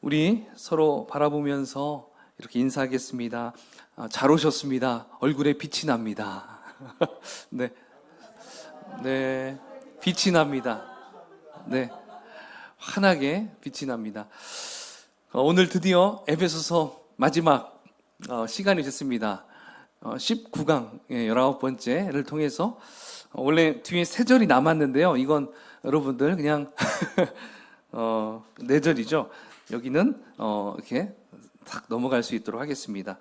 우리 서로 바라보면서 이렇게 인사하겠습니다. 잘 오셨습니다. 얼굴에 빛이 납니다. 네, 네, 빛이 납니다. 네, 환하게 빛이 납니다. 오늘 드디어 에베소서 마지막 시간이 됐습니다. 19강 19번째를 통해서 원래 뒤에 3절이 남았는데요. 이건 여러분들 그냥 4절이죠. 여기는 이렇게 탁 넘어갈 수 있도록 하겠습니다.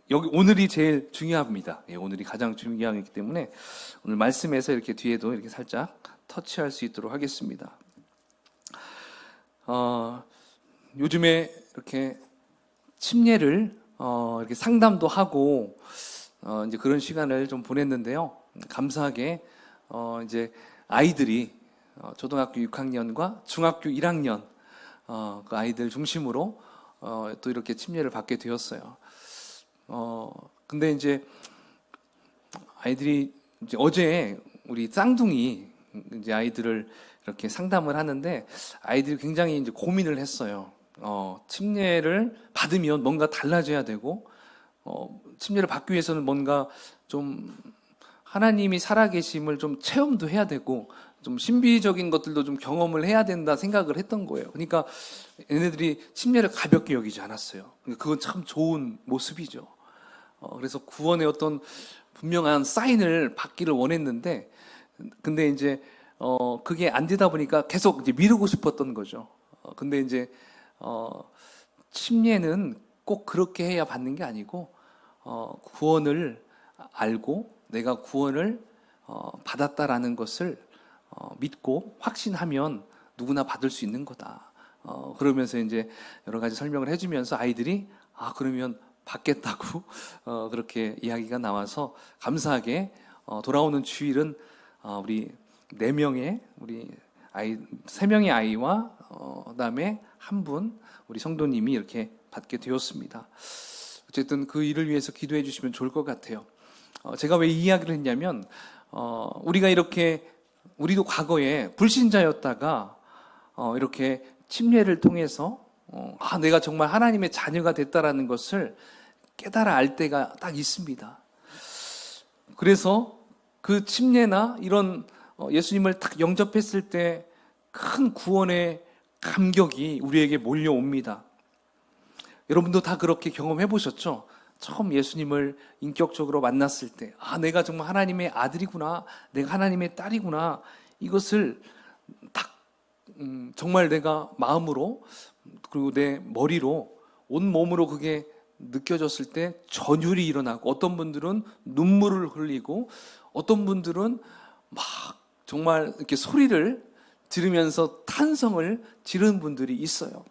여기 오늘이 제일 중요합니다. 오늘이 가장 중요하기 때문에 오늘 말씀에서 이렇게 뒤에도 이렇게 살짝 터치할 수 있도록 하겠습니다. 요즘에 이렇게 침례를 이렇게 상담도 하고 이제 그런 시간을 좀 보냈는데요. 감사하게 이제 아이들이 초등학교 6학년과 중학교 1학년 그 아이들 중심으로 또 이렇게 침례를 받게 되었어요. 근데 이제 아이들이 이제 어제 우리 쌍둥이 이제 아이들을 이렇게 상담을 하는데 아이들이 굉장히 이제 고민을 했어요. 침례를 받으면 뭔가 달라져야 되고, 침례를 받기 위해서는 뭔가 좀 하나님이 살아계심을 좀 체험도 해야 되고, 좀 신비적인 것들도 좀 경험을 해야 된다 생각을 했던 거예요. 그러니까 얘네들이 침례를 가볍게 여기지 않았어요. 그건 참 좋은 모습이죠. 그래서 구원의 어떤 분명한 사인을 받기를 원했는데, 근데 이제 그게 안 되다 보니까 계속 이제 미루고 싶었던 거죠. 근데 이제 침례는 꼭 그렇게 해야 받는 게 아니고, 구원을 알고 내가 구원을 받았다라는 것을 믿고 확신하면 누구나 받을 수 있는 거다. 그러면서 이제 여러 가지 설명을 해주면서 아이들이 그러면 받겠다고 그렇게 이야기가 나와서 감사하게 돌아오는 주일은 우리 4명의 우리 아이 3명의 아이와 그다음에 한 분 우리 성도님이 이렇게 받게 되었습니다. 어쨌든 그 일을 위해서 기도해 주시면 좋을 것 같아요. 제가 왜 이 이야기를 했냐면 우리가 이렇게 우리도 과거에 불신자였다가 이렇게 침례를 통해서 내가 정말 하나님의 자녀가 됐다라는 것을 깨달아 알 때가 딱 있습니다. 그래서 그 침례나 이런 예수님을 딱 영접했을 때 큰 구원의 감격이 우리에게 몰려옵니다. 여러분도 다 그렇게 경험해 보셨죠? 처음 예수님을 인격적으로 만났을 때 내가 정말 하나님의 아들이구나, 내가 하나님의 딸이구나, 이것을 딱 정말 내가 마음으로 그리고 내 머리로 온 몸으로 그게 느껴졌을 때 전율이 일어나고, 어떤 분들은 눈물을 흘리고, 어떤 분들은 막 정말 이렇게 소리를 들으면서 탄성을 지르는 분들이 있어요.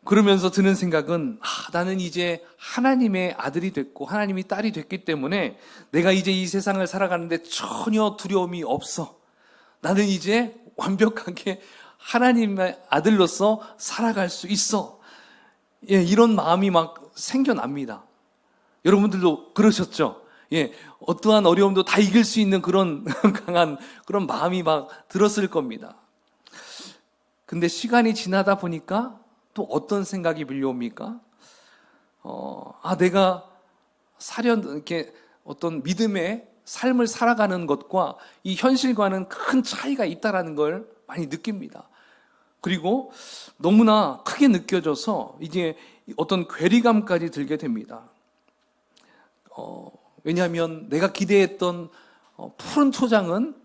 그러면서 드는 생각은 나는 이제 하나님의 아들이 됐고 하나님의 딸이 됐기 때문에 내가 이제 이 세상을 살아가는데 전혀 두려움이 없어. 나는 이제 완벽하게 하나님의 아들로서 살아갈 수 있어. 이런 마음이 막 생겨납니다. 여러분들도 그러셨죠? 어떠한 어려움도 다 이길 수 있는 그런 강한 그런 마음이 막 들었을 겁니다. 근데 시간이 지나다 보니까 또 어떤 생각이 밀려옵니까? 내가 이렇게 어떤 믿음의 삶을 살아가는 것과 이 현실과는 큰 차이가 있다라는 걸 많이 느낍니다. 그리고 너무나 크게 느껴져서 이제 어떤 괴리감까지 들게 됩니다. 왜냐하면 내가 기대했던 푸른 초장은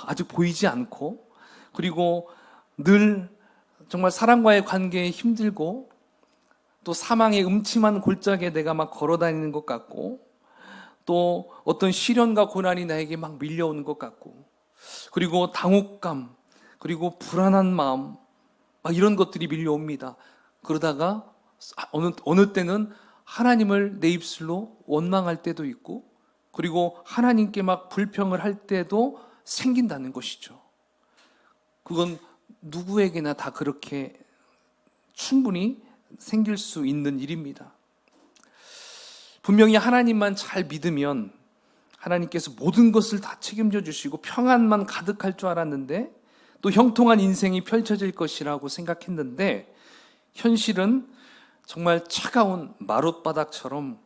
아직 보이지 않고, 그리고 늘 정말 사람과의 관계에 힘들고, 또 사망의 음침한 골짜기에 내가 막 걸어다니는 것 같고, 또 어떤 시련과 고난이 나에게 막 밀려오는 것 같고, 그리고 당혹감, 그리고 불안한 마음, 막 이런 것들이 밀려옵니다. 그러다가 어느 때는 하나님을 내 입술로 원망할 때도 있고, 그리고 하나님께 막 불평을 할 때도 생긴다는 것이죠. 그건 누구에게나 다 그렇게 충분히 생길 수 있는 일입니다. 분명히 하나님만 잘 믿으면 하나님께서 모든 것을 다 책임져 주시고 평안만 가득할 줄 알았는데 또 형통한 인생이 펼쳐질 것이라고 생각했는데 현실은 정말 차가운 마룻바닥처럼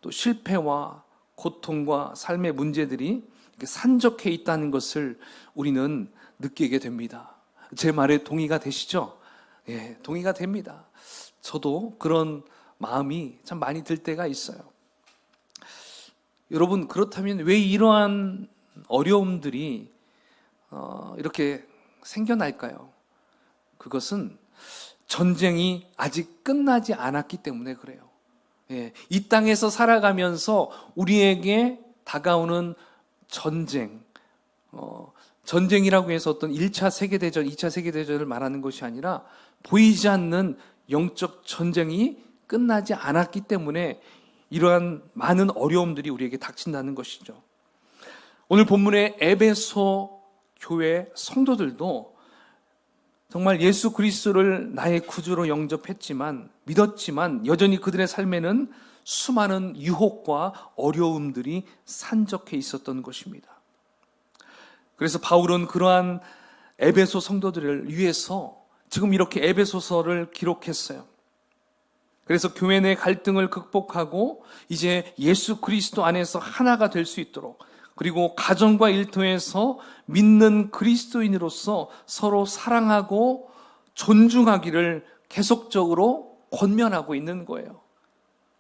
또 실패와 고통과 삶의 문제들이 산적해 있다는 것을 우리는 느끼게 됩니다. 제 말에 동의가 되시죠? 예, 동의가 됩니다. 저도 그런 마음이 참 많이 들 때가 있어요. 여러분, 그렇다면 왜 이러한 어려움들이 이렇게 생겨날까요? 그것은 전쟁이 아직 끝나지 않았기 때문에 그래요. 예, 이 땅에서 살아가면서 우리에게 다가오는 전쟁, 전쟁이라고 해서 어떤 1차 세계대전, 2차 세계대전을 말하는 것이 아니라 보이지 않는 영적 전쟁이 끝나지 않았기 때문에 이러한 많은 어려움들이 우리에게 닥친다는 것이죠. 오늘 본문의 에베소 교회 성도들도 정말 예수 그리스도를 나의 구주로 영접했지만, 믿었지만 여전히 그들의 삶에는 수많은 유혹과 어려움들이 산적해 있었던 것입니다. 그래서 바울은 그러한 에베소 성도들을 위해서 지금 이렇게 에베소서를 기록했어요. 그래서 교회 내 갈등을 극복하고 이제 예수 그리스도 안에서 하나가 될 수 있도록, 그리고 가정과 일터에서 믿는 그리스도인으로서 서로 사랑하고 존중하기를 계속적으로 권면하고 있는 거예요.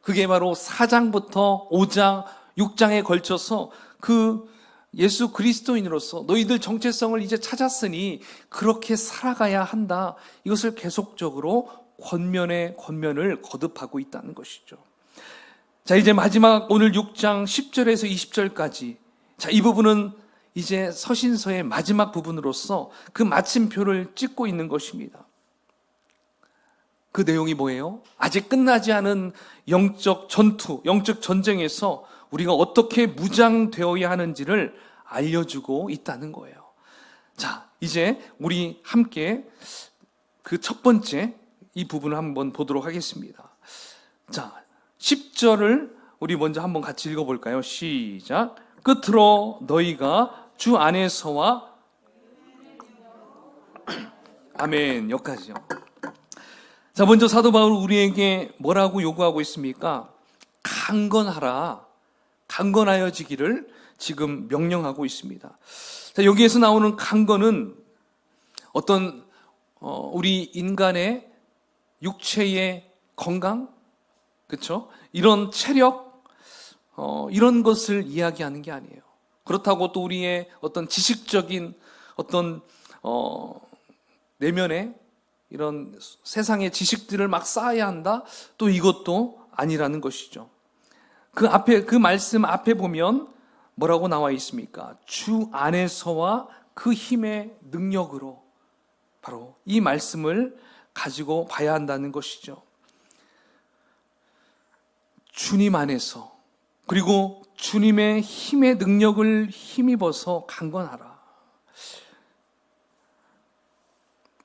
그게 바로 4장부터 5장, 6장에 걸쳐서 그 예수 그리스도인으로서 너희들 정체성을 이제 찾았으니 그렇게 살아가야 한다. 이것을 계속적으로 권면을 거듭하고 있다는 것이죠. 자, 이제 마지막 오늘 6장 10절에서 20절까지, 자, 이 부분은 이제 서신서의 마지막 부분으로서 그 마침표를 찍고 있는 것입니다. 그 내용이 뭐예요? 아직 끝나지 않은 영적 전투, 영적 전쟁에서 우리가 어떻게 무장되어야 하는지를 알려주고 있다는 거예요. 자, 이제 우리 함께 그 첫 번째 이 부분을 한번 보도록 하겠습니다. 자, 10절을 우리 먼저 한번 같이 읽어볼까요? 시작. 끝으로 너희가 주 안에서와 아멘. 여기까지요. 자, 먼저 사도 바울 우리에게 뭐라고 요구하고 있습니까? 강건하여지기를 지금 명령하고 있습니다. 자, 여기에서 나오는 강건은 어떤 우리 인간의 육체의 건강, 그렇죠? 이런 체력, 이런 것을 이야기하는 게 아니에요. 그렇다고 또 우리의 어떤 지식적인 어떤 내면에 이런 세상의 지식들을 막 쌓아야 한다? 또 이것도 아니라는 것이죠. 그 말씀 앞에 보면 뭐라고 나와 있습니까? 주 안에서와 그 힘의 능력으로, 바로 이 말씀을 가지고 봐야 한다는 것이죠. 주님 안에서, 그리고 주님의 힘의 능력을 힘입어서 강건하라.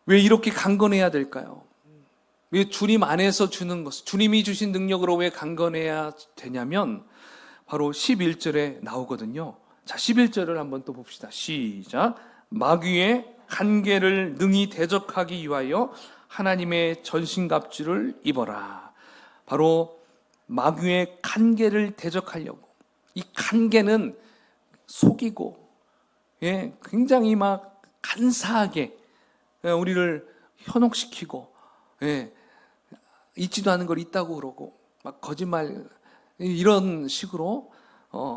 왜 이렇게 강건해야 될까요? 왜 주님 안에서 주는 것, 주님이 주신 능력으로 왜 강건해야 되냐면 바로 11절에 나오거든요. 자, 11절을 한번 또 봅시다. 시작. 마귀의 간계를 능히 대적하기 위하여 하나님의 전신갑주를 입어라. 바로 마귀의 간계를 대적하려고. 이 간계는 속이고, 굉장히 막 간사하게 우리를 현혹시키고, 있지도 않은 걸 있다고 그러고, 막 거짓말, 이런 식으로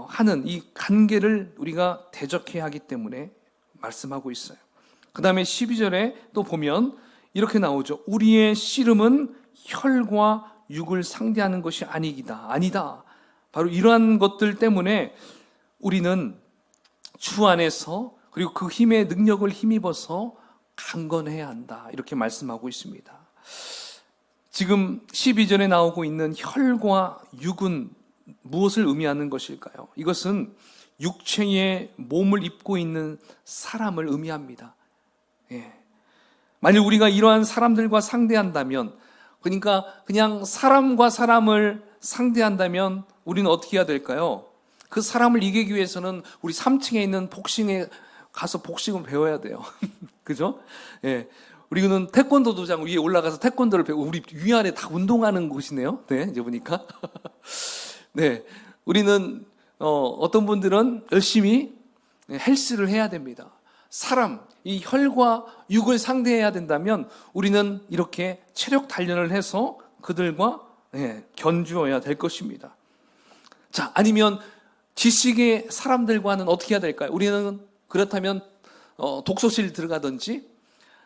하는 이 간계를 우리가 대적해야 하기 때문에 말씀하고 있어요. 그 다음에 12절에 또 보면 이렇게 나오죠. 우리의 씨름은 혈과 육을 상대하는 것이 아니다. 바로 이러한 것들 때문에 우리는 주 안에서, 그리고 그 힘의 능력을 힘입어서 강건해야 한다. 이렇게 말씀하고 있습니다. 지금 12절에 나오고 있는 혈과 육은 무엇을 의미하는 것일까요? 이것은 육체의 몸을 입고 있는 사람을 의미합니다. 만일 우리가 이러한 사람들과 상대한다면, 그러니까 그냥 사람과 사람을 상대한다면 우리는 어떻게 해야 될까요? 그 사람을 이기기 위해서는 우리 3층에 있는 복싱의 가서 복식은 배워야 돼요. 그죠? 예. 우리는 태권도 도장 위에 올라가서 태권도를 배우고, 우리 위아래 다 운동하는 곳이네요. 네, 이제 보니까. 네. 우리는, 어떤 분들은 열심히 헬스를 해야 됩니다. 사람, 이 혈과 육을 상대해야 된다면 우리는 이렇게 체력 단련을 해서 그들과 견주어야 될 것입니다. 자, 아니면 지식의 사람들과는 어떻게 해야 될까요? 우리는 그렇다면 독서실 들어가든지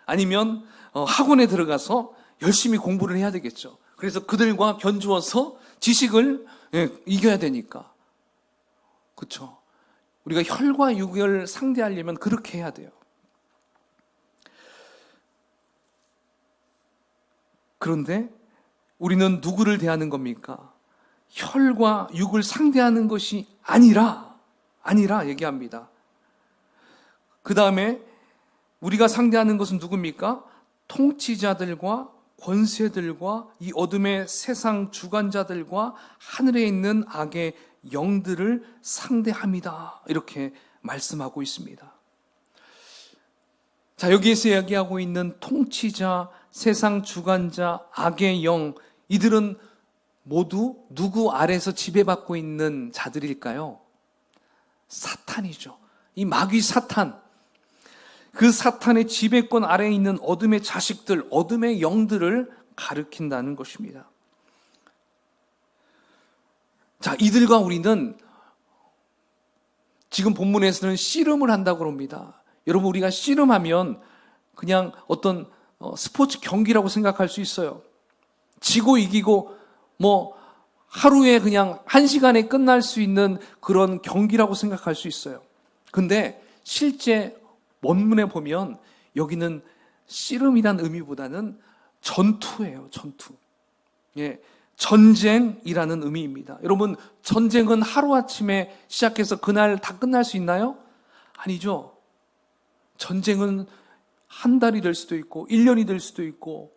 아니면 학원에 들어가서 열심히 공부를 해야 되겠죠. 그래서 그들과 견주어서 지식을 이겨야 되니까. 그렇죠? 우리가 혈과 육을 상대하려면 그렇게 해야 돼요. 그런데 우리는 누구를 대하는 겁니까? 혈과 육을 상대하는 것이 아니라 얘기합니다. 그 다음에 우리가 상대하는 것은 누굽니까? 통치자들과 권세들과 이 어둠의 세상 주관자들과 하늘에 있는 악의 영들을 상대합니다. 이렇게 말씀하고 있습니다. 자, 여기에서 이야기하고 있는 통치자, 세상 주관자, 악의 영, 이들은 모두 누구 아래서 지배받고 있는 자들일까요? 사탄이죠. 이 마귀 사탄, 그 사탄의 지배권 아래에 있는 어둠의 자식들, 어둠의 영들을 가리킨다는 것입니다. 자, 이들과 우리는 지금 본문에서는 씨름을 한다고 합니다. 여러분, 우리가 씨름하면 그냥 어떤 스포츠 경기라고 생각할 수 있어요. 지고 이기고 하루에 그냥 1시간에 끝날 수 있는 그런 경기라고 생각할 수 있어요. 근데 실제 원문에 보면 여기는 씨름이란 의미보다는 전투예요. 전투. 예, 전쟁이라는 의미입니다. 여러분, 전쟁은 하루아침에 시작해서 그날 다 끝날 수 있나요? 아니죠. 전쟁은 한 달이 될 수도 있고 1년이 될 수도 있고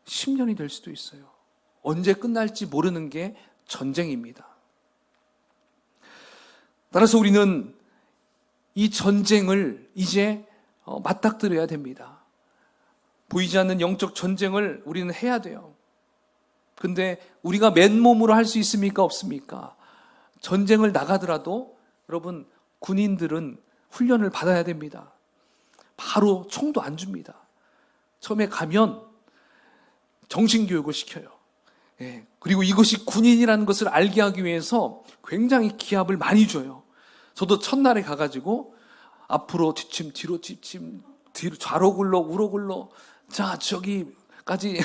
10년이 될 수도 있어요. 언제 끝날지 모르는 게 전쟁입니다. 따라서 우리는 이 전쟁을 이제 맞닥뜨려야 됩니다. 보이지 않는 영적 전쟁을 우리는 해야 돼요. 근데 우리가 맨몸으로 할 수 있습니까? 없습니까? 전쟁을 나가더라도 여러분, 군인들은 훈련을 받아야 됩니다. 바로 총도 안 줍니다. 처음에 가면 정신교육을 시켜요. 예, 그리고 이것이 군인이라는 것을 알게 하기 위해서 굉장히 기합을 많이 줘요. 저도 첫날에 가가지고 앞으로 뒤침, 뒤로 뒤침, 뒤로 좌로 굴러, 우로 굴러, 자, 저기까지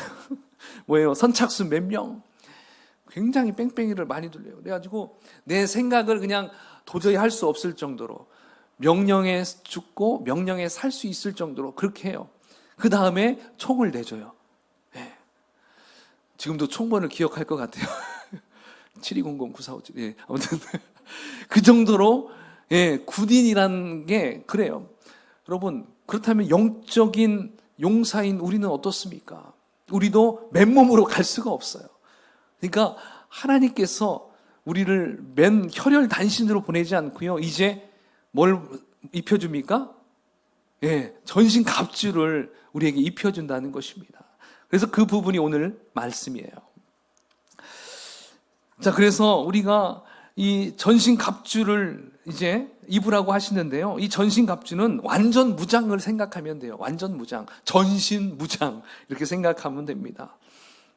선착순 몇 명. 굉장히 뺑뺑이를 많이 돌려요. 그래가지고 내 생각을 그냥 도저히 할 수 없을 정도로 명령에 죽고 명령에 살 수 있을 정도로 그렇게 해요. 그 다음에 총을 내줘요. 예. 지금도 총번을 기억할 것 같아요. 7200-9457. 예, 아무튼 그 정도로 군인이라는 게 그래요. 여러분, 그렇다면 영적인 용사인 우리는 어떻습니까? 우리도 맨몸으로 갈 수가 없어요. 그러니까 하나님께서 우리를 맨 혈혈 단신으로 보내지 않고요. 이제 뭘 입혀줍니까? 전신 갑주를 우리에게 입혀준다는 것입니다. 그래서 그 부분이 오늘 말씀이에요. 자, 그래서 우리가 이 전신 갑주를 이제 입으라고 하시는데요. 이 전신 갑주는 완전 무장을 생각하면 돼요. 완전 무장, 전신 무장 이렇게 생각하면 됩니다.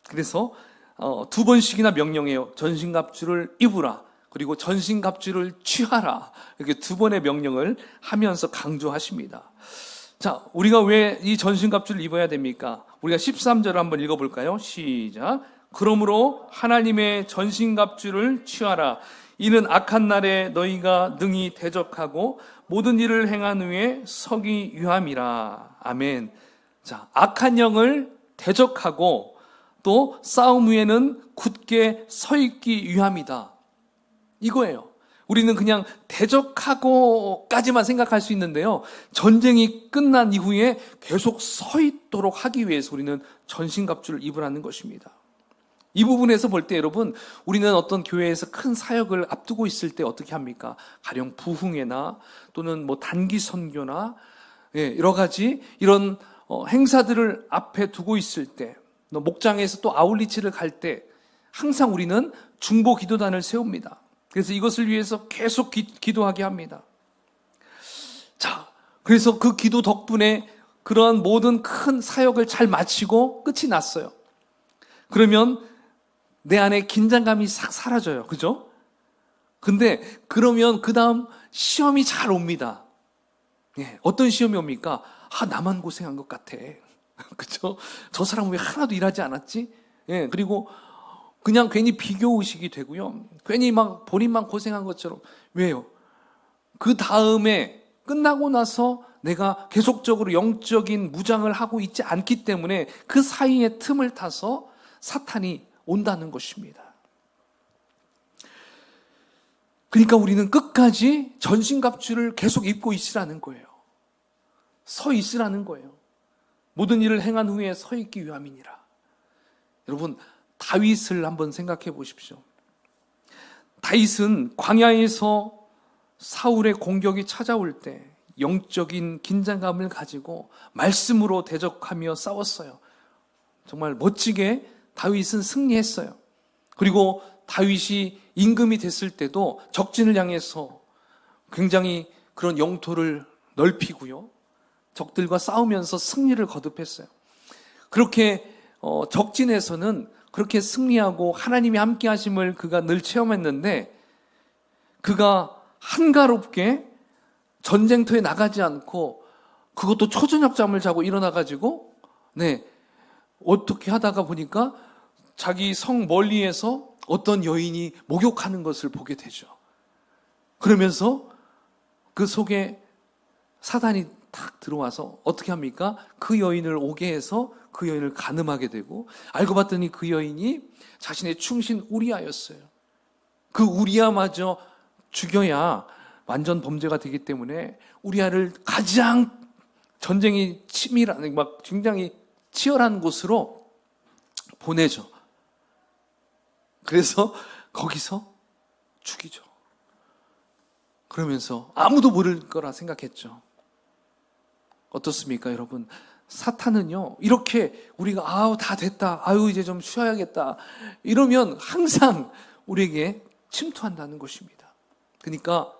그래서 2번씩이나 명령해요. 전신 갑주를 입으라. 그리고 전신 갑주를 취하라. 이렇게 2번의 명령을 하면서 강조하십니다. 자, 우리가 왜 이 전신 갑주를 입어야 됩니까? 우리가 13절을 한번 읽어볼까요? 시작. 그러므로 하나님의 전신 갑주를 취하라. 이는 악한 날에 너희가 능히 대적하고 모든 일을 행한 후에 서기 위함이라. 아멘. 자, 악한 영을 대적하고 또 싸움 후에는 굳게 서 있기 위함이다. 이거예요. 우리는 그냥 대적하고까지만 생각할 수 있는데요. 전쟁이 끝난 이후에 계속 서 있도록 하기 위해서 우리는 전신갑주를 입으라는 것입니다. 이 부분에서 볼 때 여러분, 우리는 어떤 교회에서 큰 사역을 앞두고 있을 때 어떻게 합니까? 가령 부흥회나 또는 뭐 단기 선교나 여러 가지 이런 행사들을 앞에 두고 있을 때, 목장에서 또 아울리치를 갈 때 항상 우리는 중보 기도단을 세웁니다. 그래서 이것을 위해서 계속 기도하게 합니다. 자, 그래서 그 기도 덕분에 그러한 모든 큰 사역을 잘 마치고 끝이 났어요. 그러면 내 안에 긴장감이 싹 사라져요. 그죠? 근데 그러면 그 다음 시험이 잘 옵니다. 어떤 시험이 옵니까? 나만 고생한 것 같아. 그죠? 저 사람은 왜 하나도 일하지 않았지? 그리고 그냥 괜히 비교의식이 되고요. 괜히 막 본인만 고생한 것처럼. 왜요? 그 다음에 끝나고 나서 내가 계속적으로 영적인 무장을 하고 있지 않기 때문에 그 사이에 틈을 타서 사탄이 온다는 것입니다. 그러니까 우리는 끝까지 전신갑주를 계속 입고 있으라는 거예요. 서 있으라는 거예요. 모든 일을 행한 후에 서 있기 위함이니라. 여러분, 다윗을 한번 생각해 보십시오. 다윗은 광야에서 사울의 공격이 찾아올 때 영적인 긴장감을 가지고 말씀으로 대적하며 싸웠어요. 정말 멋지게 다윗은 승리했어요. 그리고 다윗이 임금이 됐을 때도 적진을 향해서 굉장히 그런 영토를 넓히고요. 적들과 싸우면서 승리를 거듭했어요. 그렇게 적진에서는 그렇게 승리하고 하나님이 함께 하심을 그가 늘 체험했는데, 그가 한가롭게 전쟁터에 나가지 않고 그것도 초저녁 잠을 자고 일어나가지고 어떻게 하다가 보니까 자기 성 멀리에서 어떤 여인이 목욕하는 것을 보게 되죠. 그러면서 그 속에 사단이 탁 들어와서 어떻게 합니까? 그 여인을 오게 해서 그 여인을 간음하게 되고, 알고 봤더니 그 여인이 자신의 충신 우리아였어요. 그 우리아마저 죽여야 완전 범죄가 되기 때문에 우리아를 가장 전쟁이 치밀한, 막 굉장히 치열한 곳으로 보내죠. 그래서 거기서 죽이죠. 그러면서 아무도 모를 거라 생각했죠. 어떻습니까, 여러분? 사탄은요, 이렇게 우리가 다 됐다, 이제 좀 쉬어야겠다 이러면 항상 우리에게 침투한다는 것입니다. 그러니까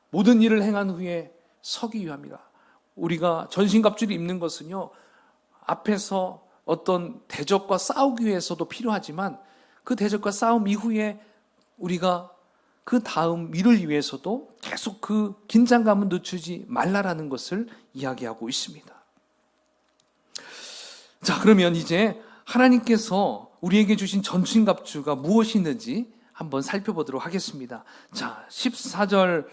모든 일을 행한 후에 서기 위함이라. 우리가 전신갑주를 입는 것은요, 앞에서 어떤 대적과 싸우기 위해서도 필요하지만 그 대적과 싸움 이후에 우리가 그 다음 일을 위해서도 계속 그 긴장감을 늦추지 말라라는 것을 이야기하고 있습니다. 자, 그러면 이제 하나님께서 우리에게 주신 전신갑주가 무엇이 있는지 한번 살펴보도록 하겠습니다. 자, 14절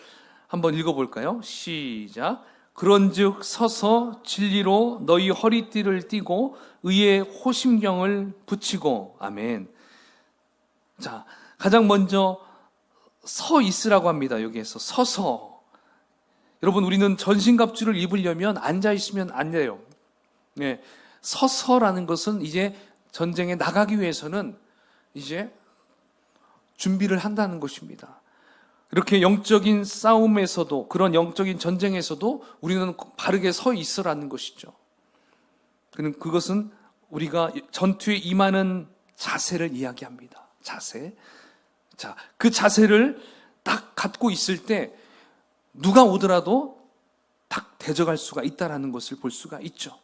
한번 읽어볼까요? 시작. 그런즉 서서 진리로 너희 허리띠를 띠고 의의 호심경을 붙이고. 아멘. 자, 가장 먼저 서 있으라고 합니다. 여기에서 서서. 여러분, 우리는 전신갑주를 입으려면 앉아 있으면 안 돼요. 서서라는 것은 이제 전쟁에 나가기 위해서는 이제 준비를 한다는 것입니다. 이렇게 영적인 싸움에서도, 그런 영적인 전쟁에서도 우리는 바르게 서 있으라는 것이죠. 그것은 우리가 전투에 임하는 자세를 이야기합니다. 자세. 자, 그 자세를 딱 갖고 있을 때 누가 오더라도 딱 대적할 수가 있다라는 것을 볼 수가 있죠.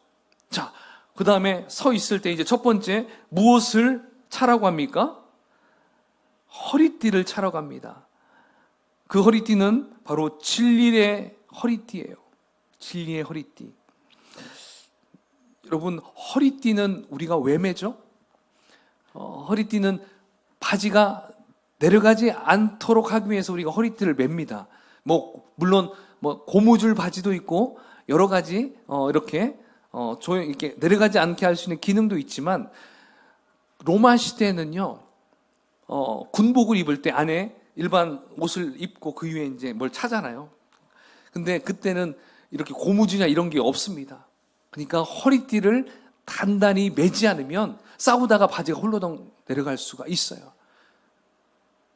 자, 그 다음에 서 있을 때 이제 첫 번째, 무엇을 차라고 합니까? 허리띠를 차라고 합니다. 그 허리띠는 바로 진리의 허리띠예요. 진리의 허리띠. 여러분, 허리띠는 우리가 왜 매죠? 허리띠는 바지가 내려가지 않도록 하기 위해서 우리가 허리띠를 맵니다. 물론 고무줄 바지도 있고 여러 가지 이렇게 이렇게 내려가지 않게 할 수 있는 기능도 있지만, 로마 시대에는요, 군복을 입을 때 안에 일반 옷을 입고 그 위에 이제 뭘 차잖아요. 근데 그때는 이렇게 고무줄이나 이런 게 없습니다. 그러니까 허리띠를 단단히 매지 않으면 싸우다가 바지가 홀로덩 내려갈 수가 있어요.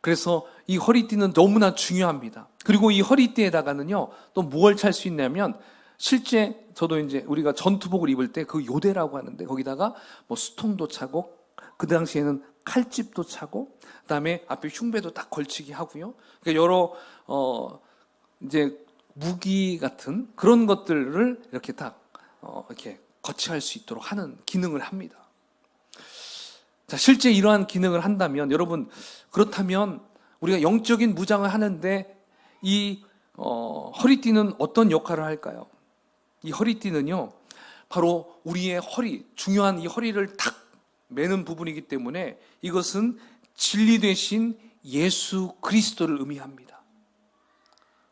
그래서 이 허리띠는 너무나 중요합니다. 그리고 이 허리띠에다가는요, 또 무엇을 찰 수 있냐면, 실제 저도 이제 우리가 전투복을 입을 때 그 요대라고 하는데, 거기다가 뭐 수통도 차고, 그 당시에는 칼집도 차고, 그 다음에 앞에 흉배도 딱 걸치게 하고요. 그러니까 여러, 이제 무기 같은 그런 것들을 이렇게 딱, 이렇게 거치할 수 있도록 하는 기능을 합니다. 자, 실제 이러한 기능을 한다면, 여러분, 그렇다면 우리가 영적인 무장을 하는데 이 허리띠는 어떤 역할을 할까요? 이 허리띠는요, 바로 우리의 허리, 중요한 이 허리를 탁 매는 부분이기 때문에 이것은 진리 되신 예수 그리스도를 의미합니다.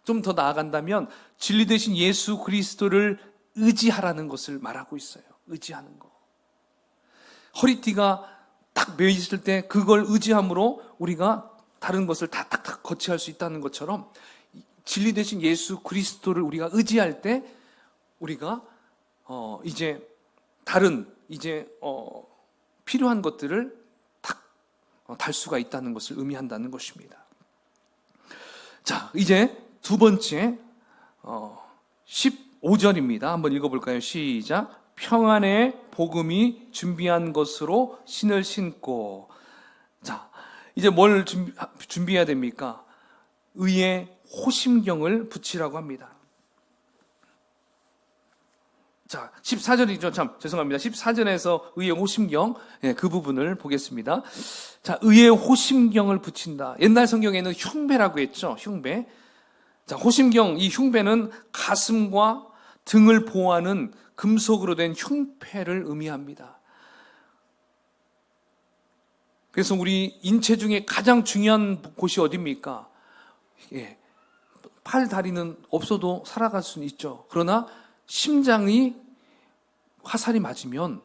좀 더 나아간다면 진리 되신 예수 그리스도를 의지하라는 것을 말하고 있어요. 의지하는 거. 허리띠가 딱 매어 있을 때 그걸 의지함으로 우리가 다른 것을 다 탁탁 거치할 수 있다는 것처럼 진리 되신 예수 그리스도를 우리가 의지할 때 우리가 이제 다른 이제 필요한 것들을 탁 달 수가 있다는 것을 의미한다는 것입니다. 자, 이제 두 번째 15절입니다. 한번 읽어볼까요? 시작. 평안의 복음이 준비한 것으로 신을 신고. 자, 이제 뭘 준비해야 됩니까? 의의 호심경을 붙이라고 합니다. 자, 14절이죠. 참, 죄송합니다. 14절에서 의의 호심경, 그 부분을 보겠습니다. 자, 의의 호심경을 붙인다. 옛날 성경에는 흉배라고 했죠. 흉배. 자, 호심경, 이 흉배는 가슴과 등을 보호하는 금속으로 된 흉패를 의미합니다. 그래서 우리 인체 중에 가장 중요한 곳이 어디입니까? 팔, 다리는 없어도 살아갈 수는 있죠. 그러나 심장이 화살이 맞으면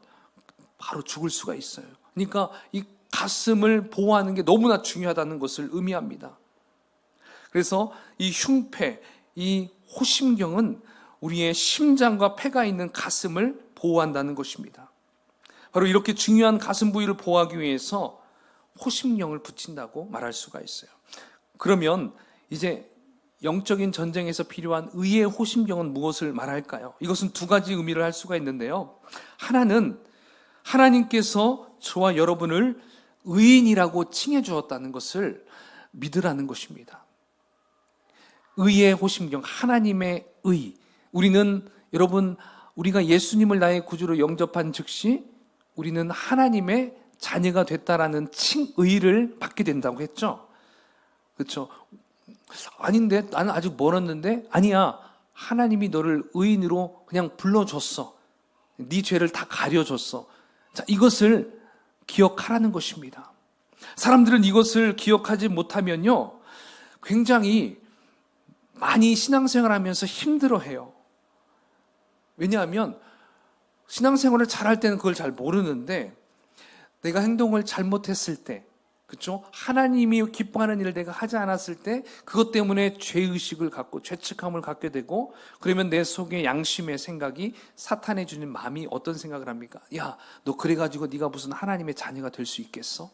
바로 죽을 수가 있어요. 그러니까 이 가슴을 보호하는 게 너무나 중요하다는 것을 의미합니다. 그래서 이 흉패, 이 호심경은 우리의 심장과 폐가 있는 가슴을 보호한다는 것입니다. 바로 이렇게 중요한 가슴 부위를 보호하기 위해서 호심경을 붙인다고 말할 수가 있어요. 그러면 이제 영적인 전쟁에서 필요한 의의 호심경은 무엇을 말할까요? 이것은 두 가지 의미를 할 수가 있는데요. 하나는 하나님께서 저와 여러분을 의인이라고 칭해 주었다는 것을 믿으라는 것입니다. 의의 호심경, 하나님의 의. 우리는 여러분, 우리가 예수님을 나의 구주로 영접한 즉시 우리는 하나님의 자녀가 됐다라는 칭의를 받게 된다고 했죠. 그렇죠? 아닌데 나는 아직 멀었는데, 아니야, 하나님이 너를 의인으로 그냥 불러줬어. 네 죄를 다 가려줬어. 자, 이것을 기억하라는 것입니다. 사람들은 이것을 기억하지 못하면요, 굉장히 많이 신앙생활 하면서 힘들어해요. 왜냐하면 신앙생활을 잘할 때는 그걸 잘 모르는데, 내가 행동을 잘못했을 때, 그렇죠? 하나님이 기뻐하는 일을 내가 하지 않았을 때 그것 때문에 죄의식을 갖고 죄책감을 갖게 되고, 그러면 내 속에 양심의 생각이, 사탄의 주는 마음이 어떤 생각을 합니까? 야, 너 그래가지고 네가 무슨 하나님의 자녀가 될 수 있겠어?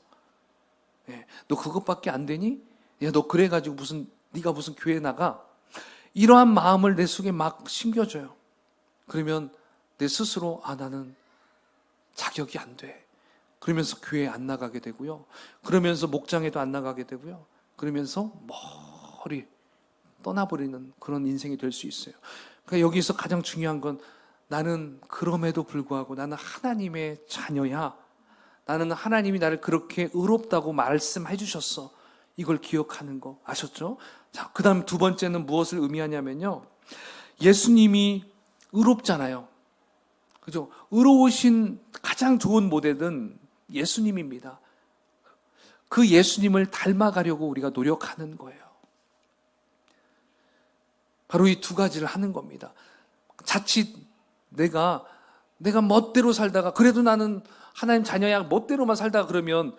너 그것밖에 안 되니? 야, 너 그래가지고 네가 무슨 교회 나가? 이러한 마음을 내 속에 막 심겨줘요. 그러면 내 스스로, 나는 자격이 안 돼. 그러면서 교회에 안 나가게 되고요. 그러면서 목장에도 안 나가게 되고요. 그러면서 멀리 떠나버리는 그런 인생이 될 수 있어요. 그러니까 여기서 가장 중요한 건, 나는 그럼에도 불구하고 나는 하나님의 자녀야. 나는 하나님이 나를 그렇게 의롭다고 말씀해 주셨어. 이걸 기억하는 거 아셨죠? 자, 그 다음 두 번째는 무엇을 의미하냐면요, 예수님이 의롭잖아요. 그죠? 의로우신 가장 좋은 모델은 예수님입니다. 그 예수님을 닮아가려고 우리가 노력하는 거예요. 바로 이 두 가지를 하는 겁니다. 자칫 내가 멋대로 살다가, 그래도 나는 하나님 자녀야, 멋대로만 살다가 그러면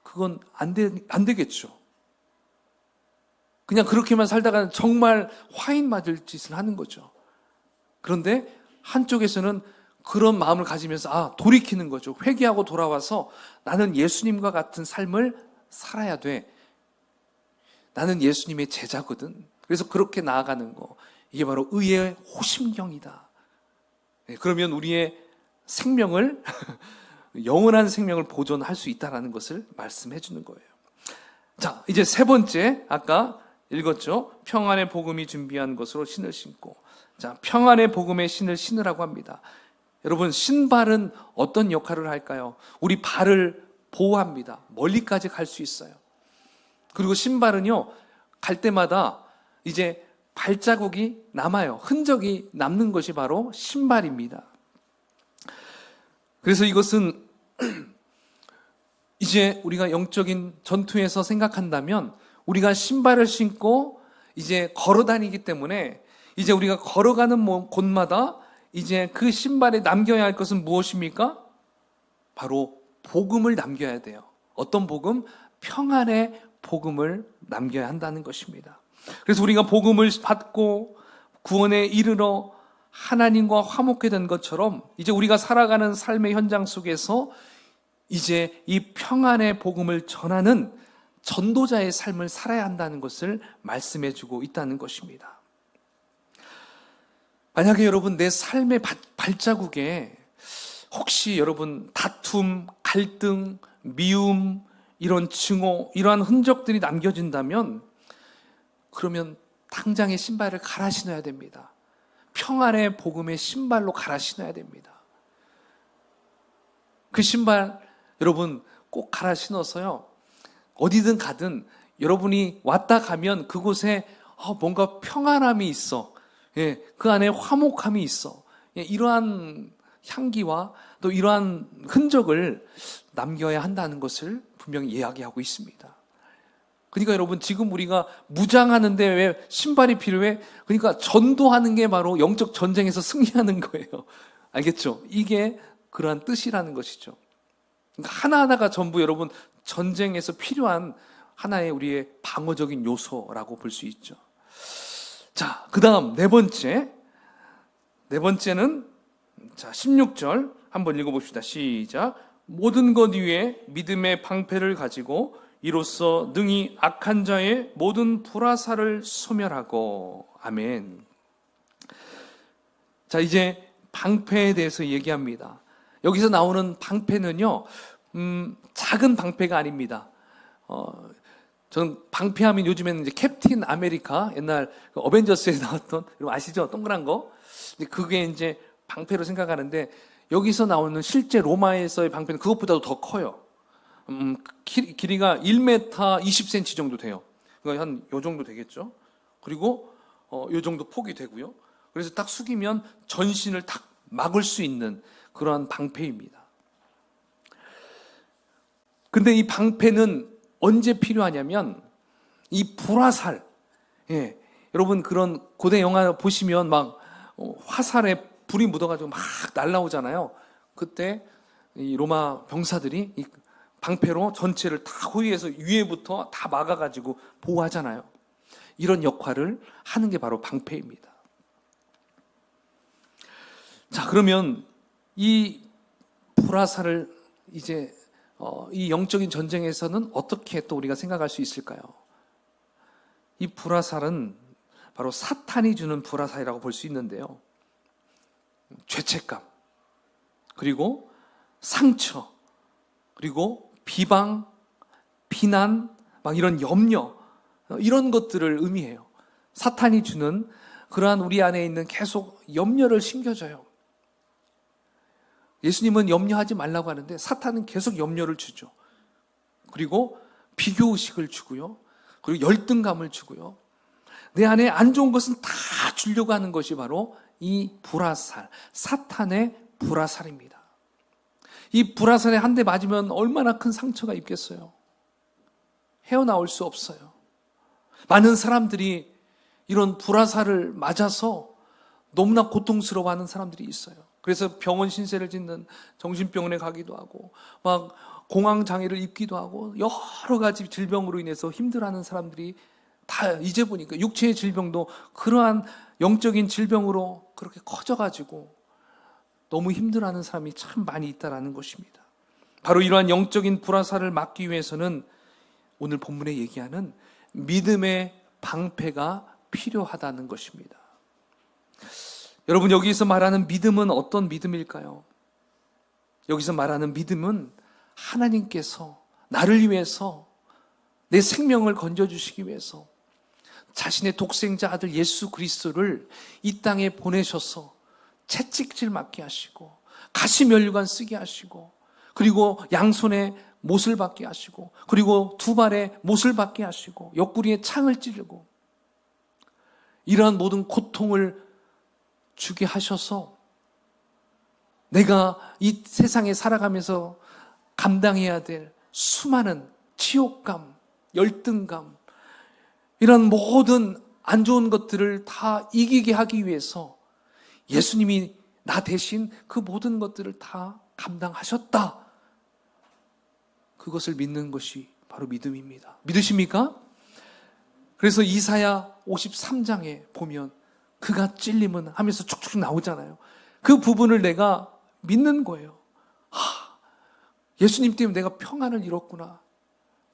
그건 안 되겠죠. 그냥 그렇게만 살다가는 정말 화인 맞을 짓을 하는 거죠. 그런데 한쪽에서는 그런 마음을 가지면서 돌이키는 거죠. 회개하고 돌아와서 나는 예수님과 같은 삶을 살아야 돼. 나는 예수님의 제자거든. 그래서 그렇게 나아가는 거, 이게 바로 의의 호심경이다. 그러면 우리의 생명을 영원한 생명을 보존할 수 있다는 것을 말씀해 주는 거예요. 자, 이제 세 번째, 아까 읽었죠? 평안의 복음이 준비한 것으로 신을 신고. 자, 평안의 복음의 신을 신으라고 합니다. 여러분, 신발은 어떤 역할을 할까요? 우리 발을 보호합니다. 멀리까지 갈 수 있어요. 그리고 신발은요, 갈 때마다 이제 발자국이 남아요. 흔적이 남는 것이 바로 신발입니다. 그래서 이것은 이제 우리가 영적인 전투에서 생각한다면 우리가 신발을 신고 이제 걸어 다니기 때문에 이제 우리가 걸어가는 곳마다 이제 그 신발에 남겨야 할 것은 무엇입니까? 바로 복음을 남겨야 돼요. 어떤 복음? 평안의 복음을 남겨야 한다는 것입니다. 그래서 우리가 복음을 받고 구원에 이르러 하나님과 화목해 된 것처럼 이제 우리가 살아가는 삶의 현장 속에서 이제 이 평안의 복음을 전하는 전도자의 삶을 살아야 한다는 것을 말씀해 주고 있다는 것입니다. 만약에 여러분 내 삶의 발자국에 혹시 여러분 다툼, 갈등, 미움, 이런 증오, 이러한 흔적들이 남겨진다면 그러면 당장의 신발을 갈아 신어야 됩니다. 평안의 복음의 신발로 갈아 신어야 됩니다. 그 신발 여러분 꼭 갈아 신어서요, 어디든 가든 여러분이 왔다 가면 그곳에 뭔가 평안함이 있어. 그 안에 화목함이 있어. 이러한 향기와 또 이러한 흔적을 남겨야 한다는 것을 분명히 이야기하고 있습니다. 그러니까 여러분 지금 우리가 무장하는데 왜 신발이 필요해? 그러니까 전도하는 게 바로 영적 전쟁에서 승리하는 거예요. 알겠죠? 이게 그러한 뜻이라는 것이죠. 그러니까 하나하나가 전부 여러분 전쟁에서 필요한 하나의 우리의 방어적인 요소라고 볼 수 있죠. 자, 그 다음 네 번째는 자 16절 한번 읽어봅시다. 시작. 모든 것 위에 믿음의 방패를 가지고 이로써 능히 악한 자의 모든 불화살을 소멸하고. 아멘. 자, 이제 방패에 대해서 얘기합니다. 여기서 나오는 방패는요, 작은 방패가 아닙니다. 저는 방패하면 요즘에는 이제 캡틴 아메리카, 옛날 그 어벤져스에 나왔던, 여러분 아시죠? 동그란 거. 그게 이제 방패로 생각하는데, 여기서 나오는 실제 로마에서의 방패는 그것보다도 더 커요. 길이가 1m 20cm 정도 돼요. 그러니까 한 요 정도 되겠죠. 그리고 요 정도 폭이 되고요. 그래서 딱 숙이면 전신을 딱 막을 수 있는 그러한 방패입니다. 근데 이 방패는 언제 필요하냐면 이 불화살, 여러분 그런 고대 영화 보시면 막 화살에 불이 묻어가지고 막 날라오잖아요. 그때 이 로마 병사들이 이 방패로 전체를 다 호위해서 위에부터 다 막아가지고 보호하잖아요. 이런 역할을 하는 게 바로 방패입니다. 자, 그러면 이 불화살을 이제 이 영적인 전쟁에서는 어떻게 또 우리가 생각할 수 있을까요? 이 불화살은 바로 사탄이 주는 불화살이라고 볼 수 있는데요. 죄책감, 그리고 상처, 그리고 비방, 비난, 막 이런 염려, 이런 것들을 의미해요. 사탄이 주는 그러한 우리 안에 있는 계속 염려를 심겨줘요. 예수님은 염려하지 말라고 하는데 사탄은 계속 염려를 주죠. 그리고 비교의식을 주고요. 그리고 열등감을 주고요. 내 안에 안 좋은 것은 다 주려고 하는 것이 바로 이 불화살, 사탄의 불화살입니다. 이 불화살에 한 대 맞으면 얼마나 큰 상처가 있겠어요. 헤어나올 수 없어요. 많은 사람들이 이런 불화살을 맞아서 너무나 고통스러워하는 사람들이 있어요. 그래서 병원 신세를 짓는, 정신병원에 가기도 하고 막 공황장애를 입기도 하고 여러 가지 질병으로 인해서 힘들어하는 사람들이 다 이제 보니까 육체의 질병도 그러한 영적인 질병으로 그렇게 커져가지고 너무 힘들어하는 사람이 참 많이 있다라는 것입니다. 바로 이러한 영적인 불화살을 막기 위해서는 오늘 본문에 얘기하는 믿음의 방패가 필요하다는 것입니다. 여러분, 여기서 말하는 믿음은 어떤 믿음일까요? 여기서 말하는 믿음은 하나님께서 나를 위해서, 내 생명을 건져주시기 위해서 자신의 독생자 아들 예수 그리스도를 이 땅에 보내셔서 채찍질 맞게 하시고 가시면류관 쓰게 하시고, 그리고 양손에 못을 받게 하시고, 그리고 두 발에 못을 받게 하시고, 옆구리에 창을 찌르고, 이러한 모든 고통을 주게 하셔서 내가 이 세상에 살아가면서 감당해야 될 수많은 치욕감, 열등감, 이런 모든 안 좋은 것들을 다 이기게 하기 위해서 예수님이 나 대신 그 모든 것들을 다 감당하셨다. 그것을 믿는 것이 바로 믿음입니다. 믿으십니까? 그래서 이사야 53장에 보면 그가 찔림은 하면서 쭉쭉 나오잖아요. 그 부분을 내가 믿는 거예요. 예수님 때문에 내가 평안을 잃었구나.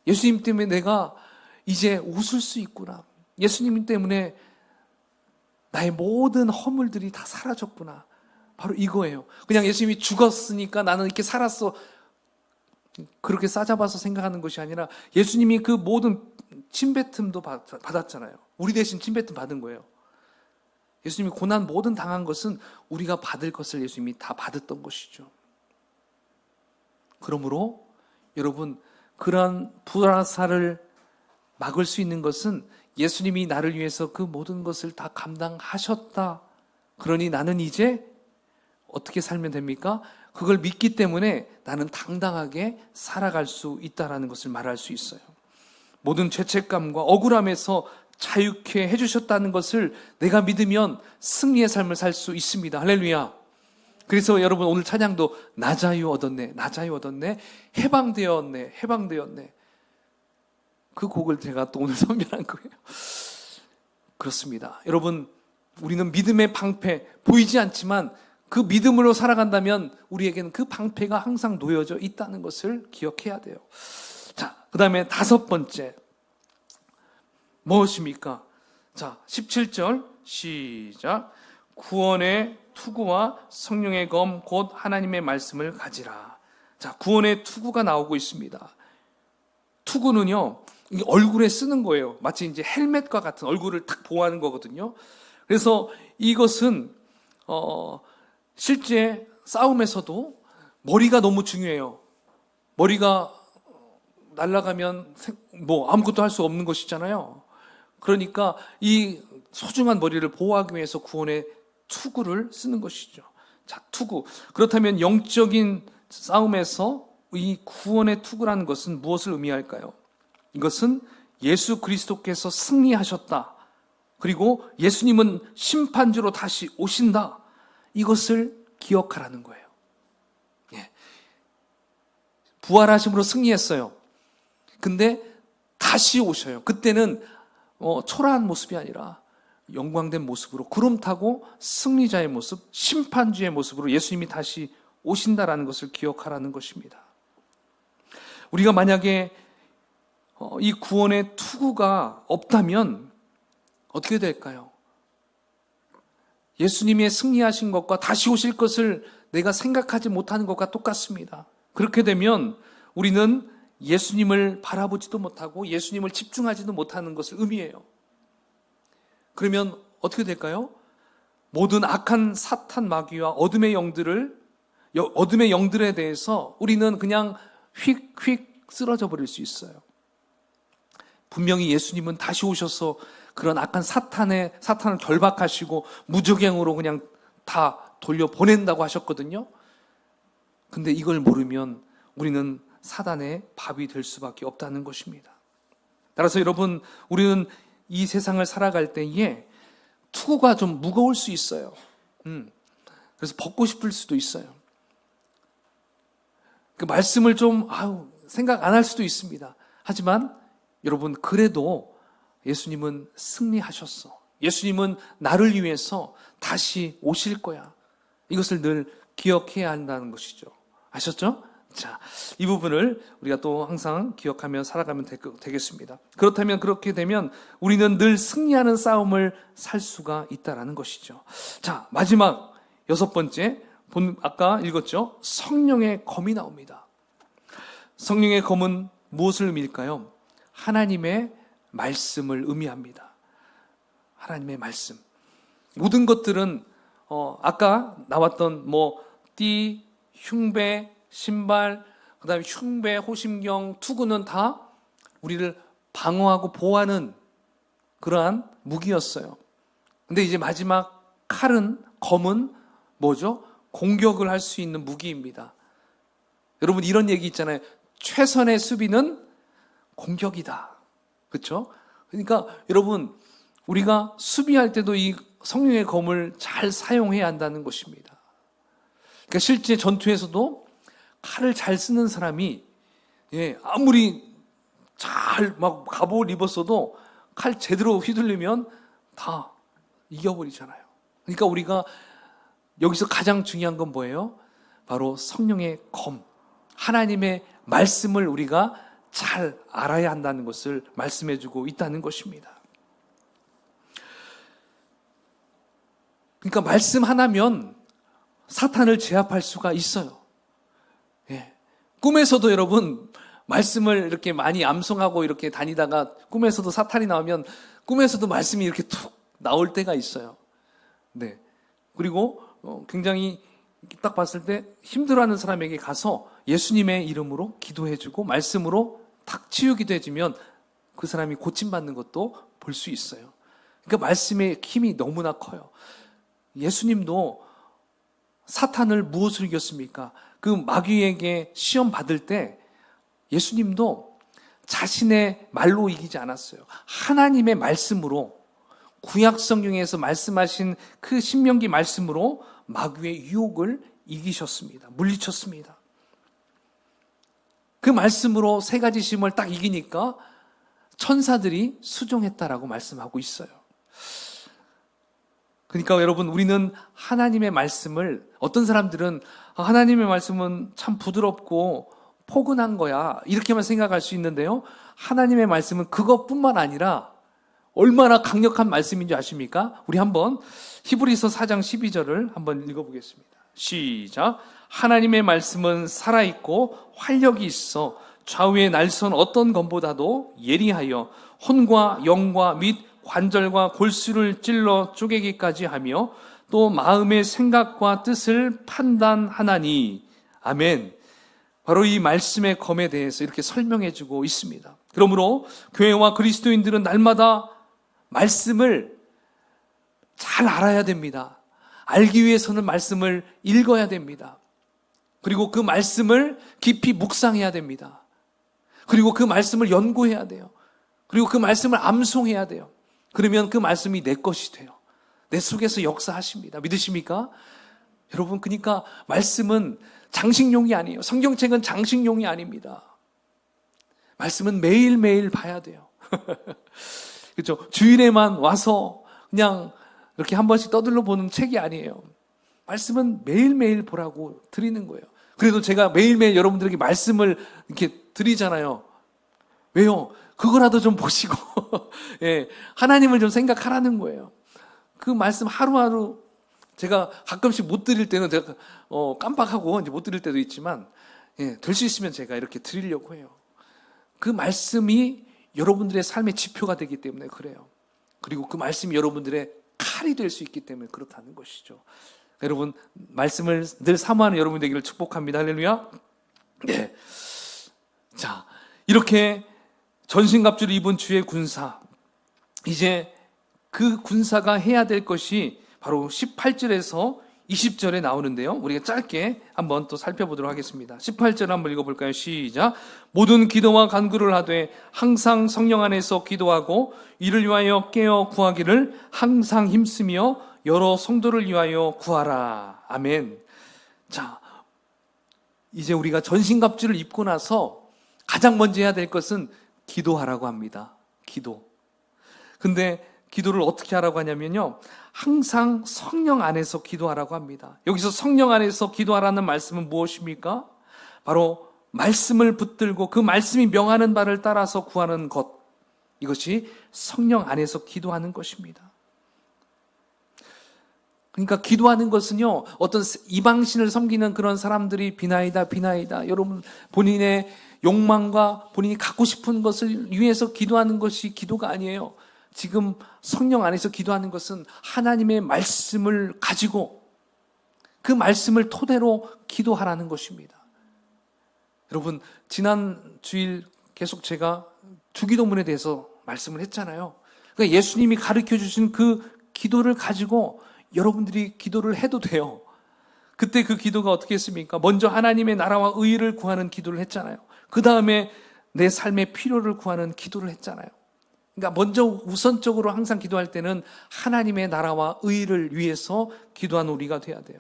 예수님 때문에 내가 이제 웃을 수 있구나. 예수님 때문에 나의 모든 허물들이 다 사라졌구나. 바로 이거예요. 그냥 예수님이 죽었으니까 나는 이렇게 살았어, 그렇게 싸잡아서 생각하는 것이 아니라 예수님이 그 모든 침뱉음도 받았잖아요. 우리 대신 침뱉음 받은 거예요. 예수님이 고난 모든 당한 것은 우리가 받을 것을 예수님이 다 받았던 것이죠. 그러므로 여러분, 그러한 불화살을 막을 수 있는 것은 예수님이 나를 위해서 그 모든 것을 다 감당하셨다. 그러니 나는 이제 어떻게 살면 됩니까? 그걸 믿기 때문에 나는 당당하게 살아갈 수 있다는 것을 말할 수 있어요. 모든 죄책감과 억울함에서 자유케 해주셨다는 것을 내가 믿으면 승리의 삶을 살 수 있습니다. 할렐루야. 그래서 여러분, 오늘 찬양도 나 자유 얻었네, 나 자유 얻었네, 해방되었네, 해방되었네. 그 곡을 제가 또 오늘 선별한 거예요. 그렇습니다. 여러분, 우리는 믿음의 방패, 보이지 않지만 그 믿음으로 살아간다면 우리에게는 그 방패가 항상 놓여져 있다는 것을 기억해야 돼요. 자, 그 다음에 5번째 무엇입니까? 자, 17절 시작. 구원의 투구와 성령의 검 곧 하나님의 말씀을 가지라. 자, 구원의 투구가 나오고 있습니다. 투구는요, 얼굴에 쓰는 거예요. 마치 이제 헬멧과 같은, 얼굴을 탁 보호하는 거거든요. 그래서 이것은 실제 싸움에서도 머리가 너무 중요해요. 머리가 날아가면 아무것도 할 수 없는 것이잖아요. 그러니까 이 소중한 머리를 보호하기 위해서 구원의 투구를 쓰는 것이죠. 자, 투구. 그렇다면 영적인 싸움에서 이 구원의 투구라는 것은 무엇을 의미할까요? 이것은 예수 그리스도께서 승리하셨다. 그리고 예수님은 심판주로 다시 오신다. 이것을 기억하라는 거예요. 예. 부활하심으로 승리했어요. 근데 다시 오셔요. 그때는 초라한 모습이 아니라 영광된 모습으로, 구름 타고 승리자의 모습, 심판주의 모습으로 예수님이 다시 오신다라는 것을 기억하라는 것입니다. 우리가 만약에 이 구원의 투구가 없다면 어떻게 될까요? 예수님의 승리하신 것과 다시 오실 것을 내가 생각하지 못하는 것과 똑같습니다. 그렇게 되면 우리는 예수님을 바라보지도 못하고 예수님을 집중하지도 못하는 것을 의미해요. 그러면 어떻게 될까요? 모든 악한 사탄 마귀와 어둠의 영들에 대해서 우리는 그냥 휙휙 쓰러져 버릴 수 있어요. 분명히 예수님은 다시 오셔서 그런 악한 사탄을 결박하시고 무적행으로 그냥 다 돌려보낸다고 하셨거든요. 근데 이걸 모르면 우리는 사단의 밥이 될 수밖에 없다는 것입니다. 따라서 여러분, 우리는 이 세상을 살아갈 때에 투구가 좀 무거울 수 있어요. 그래서 벗고 싶을 수도 있어요. 그 말씀을 좀 생각 안 할 수도 있습니다. 하지만 여러분, 그래도 예수님은 승리하셨어. 예수님은 나를 위해서 다시 오실 거야. 이것을 늘 기억해야 한다는 것이죠. 아셨죠? 자, 이 부분을 우리가 또 항상 기억하며 살아가면 되겠습니다. 그렇다면 그렇게 되면 우리는 늘 승리하는 싸움을 살 수가 있다는 것이죠. 자, 마지막 6번째, 아까 읽었죠? 성령의 검이 나옵니다. 성령의 검은 무엇을 의미일까요? 하나님의 말씀을 의미합니다. 하나님의 말씀. 모든 것들은 아까 나왔던 띠, 흉배, 신발, 그 다음에 흉배, 호심경, 투구는 다 우리를 방어하고 보호하는 그러한 무기였어요. 근데 이제 마지막 검은 뭐죠? 공격을 할 수 있는 무기입니다. 여러분 이런 얘기 있잖아요. 최선의 수비는 공격이다. 그렇죠? 그러니까 여러분 우리가 수비할 때도 이 성령의 검을 잘 사용해야 한다는 것입니다. 그러니까 실제 전투에서도 칼을 잘 쓰는 사람이 아무리 잘 막 갑옷을 입었어도 칼 제대로 휘둘리면 다 이겨버리잖아요. 그러니까 우리가 여기서 가장 중요한 건 뭐예요? 바로 성령의 검, 하나님의 말씀을 우리가 잘 알아야 한다는 것을 말씀해주고 있다는 것입니다. 그러니까 말씀 하나면 사탄을 제압할 수가 있어요. 꿈에서도 여러분 말씀을 이렇게 많이 암송하고 이렇게 다니다가 꿈에서도 사탄이 나오면 꿈에서도 말씀이 이렇게 툭 나올 때가 있어요. 네. 그리고 굉장히 딱 봤을 때 힘들어하는 사람에게 가서 예수님의 이름으로 기도해주고 말씀으로 탁 치유기도 해주면 그 사람이 고침받는 것도 볼 수 있어요. 그러니까 말씀의 힘이 너무나 커요. 예수님도 사탄을 무엇으로 이겼습니까? 그 마귀에게 시험 받을 때 예수님도 자신의 말로 이기지 않았어요. 하나님의 말씀으로, 구약 성경에서 말씀하신 그 신명기 말씀으로 마귀의 유혹을 이기셨습니다. 물리쳤습니다. 그 말씀으로 3가지 시험을 딱 이기니까 천사들이 수종했다라고 말씀하고 있어요. 그러니까 여러분 우리는 하나님의 말씀을, 어떤 사람들은 하나님의 말씀은 참 부드럽고 포근한 거야 이렇게만 생각할 수 있는데요, 하나님의 말씀은 그것뿐만 아니라 얼마나 강력한 말씀인지 아십니까? 우리 한번 히브리서 4장 12절을 한번 읽어보겠습니다. 시작. 하나님의 말씀은 살아있고 활력이 있어 좌우의 날선 어떤 검보다도 예리하여 혼과 영과 및 관절과 골수를 찔러 쪼개기까지 하며 또 마음의 생각과 뜻을 판단하나니. 아멘. 바로 이 말씀의 검에 대해서 이렇게 설명해 주고 있습니다. 그러므로 교회와 그리스도인들은 날마다 말씀을 잘 알아야 됩니다. 알기 위해서는 말씀을 읽어야 됩니다. 그리고 그 말씀을 깊이 묵상해야 됩니다. 그리고 그 말씀을 연구해야 돼요. 그리고 그 말씀을 암송해야 돼요. 그러면 그 말씀이 내 것이 돼요. 내 속에서 역사하십니다. 믿으십니까? 여러분, 그러니까 말씀은 장식용이 아니에요. 성경책은 장식용이 아닙니다. 말씀은 매일매일 봐야 돼요. 그렇죠? 주일에만 와서 그냥 이렇게 한 번씩 떠들러 보는 책이 아니에요. 말씀은 매일매일 보라고 드리는 거예요. 그래도 제가 매일매일 여러분들에게 말씀을 이렇게 드리잖아요. 왜요? 그거라도 좀 보시고 예, 하나님을 좀 생각하라는 거예요. 그 말씀 하루하루 제가 가끔씩 못 드릴 때는 제가 깜빡하고 이제 못 드릴 때도 있지만 될 수 있으면 제가 이렇게 드리려고 해요. 그 말씀이 여러분들의 삶의 지표가 되기 때문에 그래요. 그리고 그 말씀이 여러분들의 칼이 될 수 있기 때문에 그렇다는 것이죠. 여러분, 말씀을 늘 사모하는 여러분 되기를 축복합니다. 할렐루야. 네. 자, 이렇게 전신갑주를 입은 주의 군사, 이제 그 군사가 해야 될 것이 바로 18절에서 20절에 나오는데요, 우리가 짧게 한번 또 살펴보도록 하겠습니다. 18절 한번 읽어볼까요? 시작. 모든 기도와 간구를 하되 항상 성령 안에서 기도하고 이를 위하여 깨어 구하기를 항상 힘쓰며 여러 성도를 위하여 구하라. 아멘. 자, 이제 우리가 전신갑주를 입고 나서 가장 먼저 해야 될 것은 기도하라고 합니다. 기도. 근데 기도를 어떻게 하라고 하냐면요, 항상 성령 안에서 기도하라고 합니다. 여기서 성령 안에서 기도하라는 말씀은 무엇입니까? 바로 말씀을 붙들고 그 말씀이 명하는 바를 따라서 구하는 것, 이것이 성령 안에서 기도하는 것입니다. 그러니까 기도하는 것은요, 어떤 이방신을 섬기는 그런 사람들이 비나이다. 여러분, 본인의 욕망과 본인이 갖고 싶은 것을 위해서 기도하는 것이 기도가 아니에요. 지금 성령 안에서 기도하는 것은 하나님의 말씀을 가지고 그 말씀을 토대로 기도하라는 것입니다. 여러분, 지난 주일 계속 제가 주기도문에 대해서 말씀을 했잖아요. 그러니까 예수님이 가르쳐 주신 그 기도를 가지고 여러분들이 기도를 해도 돼요. 그때 그 기도가 어떻게 했습니까? 먼저 하나님의 나라와 의를 구하는 기도를 했잖아요. 그 다음에 내 삶의 필요를 구하는 기도를 했잖아요. 그러니까 먼저 우선적으로 항상 기도할 때는 하나님의 나라와 의를 위해서 기도하는 우리가 돼야 돼요.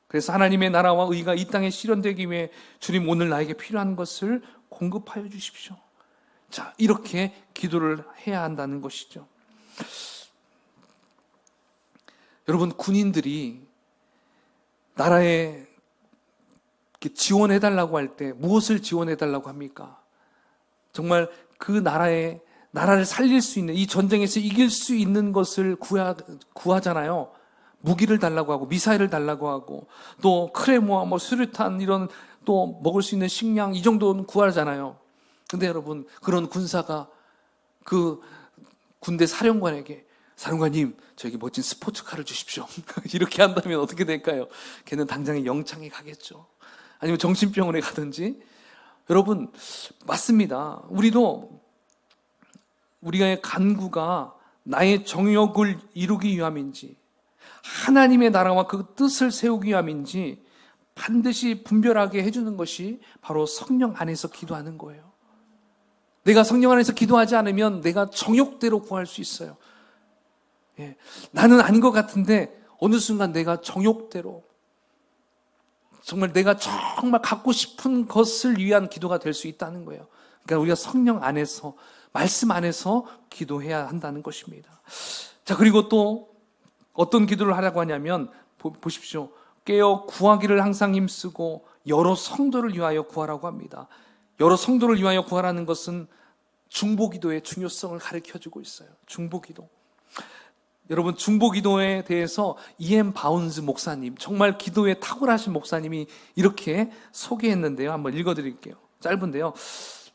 그래서 하나님의 나라와 의가 이 땅에 실현되기 위해 주님, 오늘 나에게 필요한 것을 공급하여 주십시오. 자, 이렇게 기도를 해야 한다는 것이죠. 여러분, 군인들이 나라에 지원해달라고 할 때 무엇을 지원해달라고 합니까? 정말 그 나라를 살릴 수 있는, 이 전쟁에서 이길 수 있는 것을 구하잖아요. 무기를 달라고 하고, 미사일을 달라고 하고, 또 크레모아, 수류탄, 이런 또 먹을 수 있는 식량, 이 정도는 구하잖아요. 근데 여러분, 그런 군사가 그 군대 사령관에게, 사령관님, 저에게 멋진 스포츠카를 주십시오. 이렇게 한다면 어떻게 될까요? 걔는 당장에 영창에 가겠죠. 아니면 정신병원에 가든지. 여러분, 맞습니다. 우리의 간구가 나의 정욕을 이루기 위함인지, 하나님의 나라와 그 뜻을 세우기 위함인지 반드시 분별하게 해주는 것이 바로 성령 안에서 기도하는 거예요. 내가 성령 안에서 기도하지 않으면 내가 정욕대로 구할 수 있어요. 예, 나는 아닌 것 같은데 어느 순간 내가 정욕대로, 정말 내가 정말 갖고 싶은 것을 위한 기도가 될 수 있다는 거예요. 그러니까 우리가 성령 안에서, 말씀 안에서 기도해야 한다는 것입니다. 자, 그리고 또 어떤 기도를 하라고 하냐면, 보십시오. 깨어 구하기를 항상 힘쓰고 여러 성도를 위하여 구하라고 합니다. 여러 성도를 위하여 구하라는 것은 중보기도의 중요성을 가르쳐주고 있어요. 중보기도. 여러분, 중보기도에 대해서 E.M. 바운즈 목사님, 정말 기도에 탁월하신 목사님이 이렇게 소개했는데요. 한번 읽어드릴게요. 짧은데요.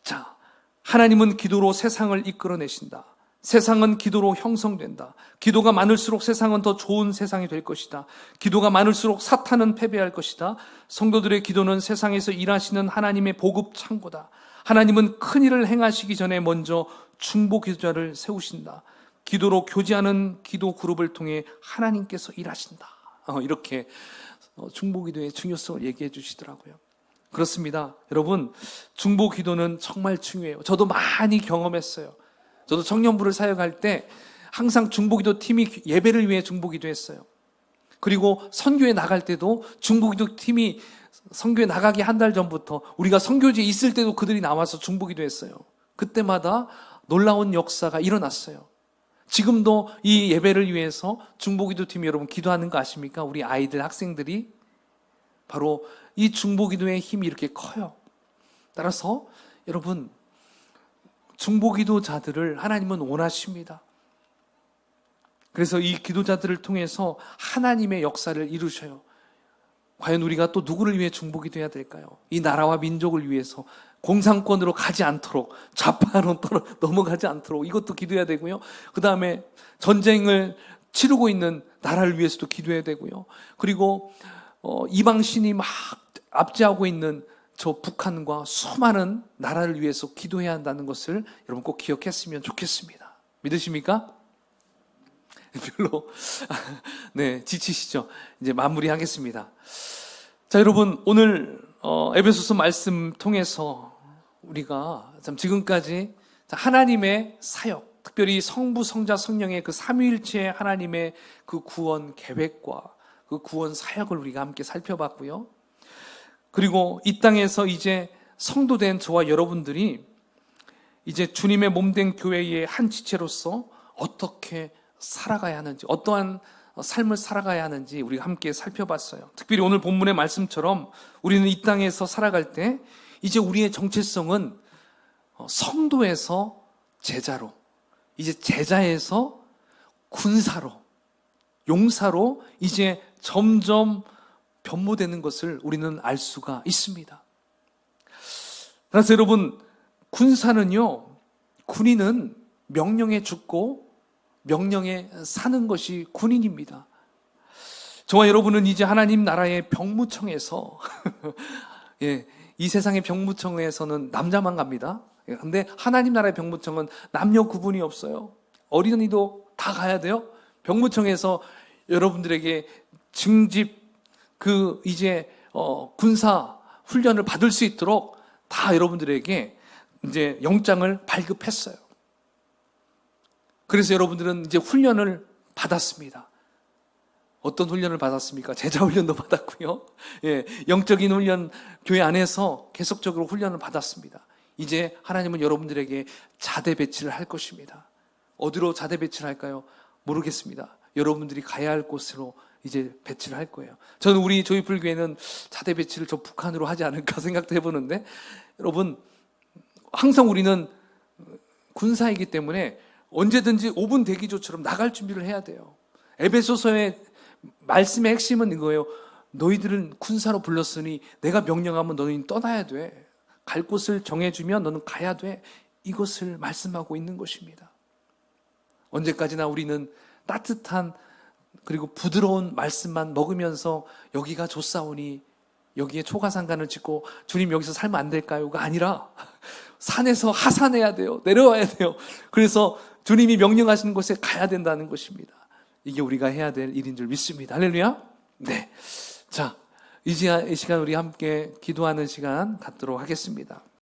자, 하나님은 기도로 세상을 이끌어내신다. 세상은 기도로 형성된다. 기도가 많을수록 세상은 더 좋은 세상이 될 것이다. 기도가 많을수록 사탄은 패배할 것이다. 성도들의 기도는 세상에서 일하시는 하나님의 보급 창고다. 하나님은 큰 일을 행하시기 전에 먼저 중보 기도자를 세우신다. 기도로 교제하는 기도 그룹을 통해 하나님께서 일하신다. 이렇게 중보 기도의 중요성을 얘기해 주시더라고요. 그렇습니다. 여러분, 중보 기도는 정말 중요해요. 저도 많이 경험했어요. 저도 청년부를 사역할 때 항상 중보기도 팀이 예배를 위해 중보기도 했어요. 그리고 선교에 나갈 때도 중보기도 팀이 선교에 나가기 한 달 전부터, 우리가 선교지에 있을 때도 그들이 나와서 중보기도 했어요. 그때마다 놀라운 역사가 일어났어요. 지금도 이 예배를 위해서 중보기도 팀이 여러분 기도하는 거 아십니까? 우리 아이들, 학생들이 바로 이 중보기도의 힘이 이렇게 커요. 따라서 여러분, 중보기도자들을 하나님은 원하십니다. 그래서 이 기도자들을 통해서 하나님의 역사를 이루셔요. 과연 우리가 또 누구를 위해 중보기도해야 될까요? 이 나라와 민족을 위해서 공산권으로 가지 않도록, 좌파로 넘어가지 않도록 이것도 기도해야 되고요. 그 다음에 전쟁을 치르고 있는 나라를 위해서도 기도해야 되고요. 그리고 이방신이 막 압제하고 있는 저 북한과 수많은 나라를 위해서 기도해야 한다는 것을 여러분 꼭 기억했으면 좋겠습니다. 믿으십니까? 별로 네, 지치시죠? 이제 마무리하겠습니다. 자, 여러분, 오늘 에베소서 말씀 통해서 우리가 참 지금까지 하나님의 사역, 특별히 성부, 성자, 성령의 그 삼위일체의 하나님의 그 구원 계획과 그 구원 사역을 우리가 함께 살펴봤고요. 그리고 이 땅에서 이제 성도된 저와 여러분들이 이제 주님의 몸된 교회의 한 지체로서 어떻게 살아가야 하는지, 어떠한 삶을 살아가야 하는지 우리가 함께 살펴봤어요. 특별히 오늘 본문의 말씀처럼 우리는 이 땅에서 살아갈 때 이제 우리의 정체성은 성도에서 제자로, 이제 제자에서 군사로, 용사로 이제 점점 변모되는 것을 우리는 알 수가 있습니다. 그래서 여러분, 군인은 명령에 죽고 명령에 사는 것이 군인입니다. 저와 여러분은 이제 하나님 나라의 병무청에서 예, 이 세상의 병무청에서는 남자만 갑니다. 근데 하나님 나라의 병무청은 남녀 구분이 없어요. 어린이도 다 가야 돼요. 병무청에서 여러분들에게 증집, 이제 군사 훈련을 받을 수 있도록 다 여러분들에게 이제 영장을 발급했어요. 그래서 여러분들은 이제 훈련을 받았습니다. 어떤 훈련을 받았습니까? 제자 훈련도 받았고요. 예, 영적인 훈련, 교회 안에서 계속적으로 훈련을 받았습니다. 이제 하나님은 여러분들에게 자대 배치를 할 것입니다. 어디로 자대 배치를 할까요? 모르겠습니다. 여러분들이 가야 할 곳으로 이제 배치를 할 거예요. 저는 우리 조이풀교회는 자대 배치를 저 북한으로 하지 않을까 생각도 해보는데, 여러분, 항상 우리는 군사이기 때문에 언제든지 5분 대기조처럼 나갈 준비를 해야 돼요. 에베소서의 말씀의 핵심은 이거예요. 너희들은 군사로 불렀으니 내가 명령하면 너희는 떠나야 돼. 갈 곳을 정해주면 너는 가야 돼. 이것을 말씀하고 있는 것입니다. 언제까지나 우리는 따뜻한 그리고 부드러운 말씀만 먹으면서 여기가 좋사오니 여기에 초가상간을 짓고 주님 여기서 살면 안 될까요?가 아니라 산에서 하산해야 돼요. 내려와야 돼요. 그래서 주님이 명령하시는 곳에 가야 된다는 것입니다. 이게 우리가 해야 될 일인 줄 믿습니다. 할렐루야. 네. 자, 이제 이 시간 우리 함께 기도하는 시간 갖도록 하겠습니다.